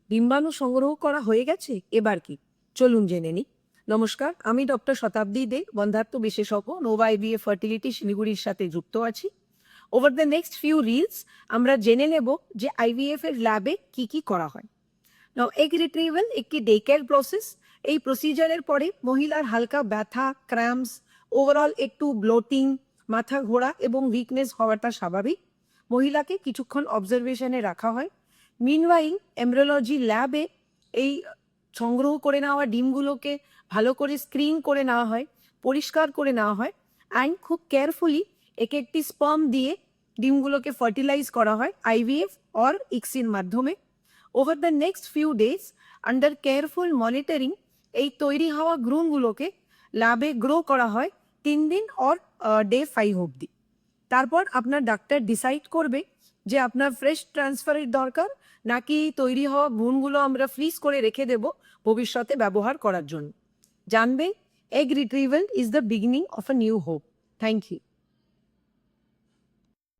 ডিম্বাণু সংগ্রহ করা হয়ে গেছে, এবার কি? চলুন জেনে নিই। নমস্কার, আমি ডক্টর শতাব্দী দে, বন্ধাত্ম বিশেষজ্ঞ, নোভা আইভিএফ ফার্টিলিটি শিলিগুড়ির সাথে যুক্ত আছি। Over the next few reels আমরা জেনে নেব যে আইভিএফ এর ল্যাবে কি কি করা হয়। নাও এগ রিট্রিভাল একটি ডে কেয়ার প্রসেস। এই প্রসিজারের পরে মহিলার হালকা ব্যথা, ক্র্যাম্পস, ওভারঅল একটু ব্লোটিং, মাথা ঘোরা এবং উইকনেস হওয়াটা স্বাভাবিক। মহিলাকে কিছুক্ষণ অবজারভেশনে রাখা হয়। মিনওয়াইল এমব্রিওলজি ল্যাবে এই সংগ্রহ করে নেওয়া ডিমগুলোকে ভালো করে স্ক্রিন করে নেওয়া হয়, পরিষ্কার করে নেওয়া হয়, অ্যান্ড খুব কেয়ারফুলি একে একটি স্পার্ম দিয়ে ডিমগুলোকে ফার্টিলাইজ করা হয় আইভিএফ অর ইক্সির মাধ্যমে। Over the next few days under careful monitoring এই তৈরি হওয়া ভ্রূণগুলোকে ল্যাবে গ্রো করা হয় 3 দিন অর ডে 5 অবধি। তারপর আপনার ডাক্তার ডিসাইড করবে যে আপনার ফ্রেশ ট্রান্সফারের দরকার নাকি তৈরি হওয়া ভ্রূণগুলো আমরা ফ্রিজ করে রেখে দেব ভবিষ্যতে ব্যবহার করার জন্য। জানবে, egg retrieval is the beginning of a new hope. Thank you.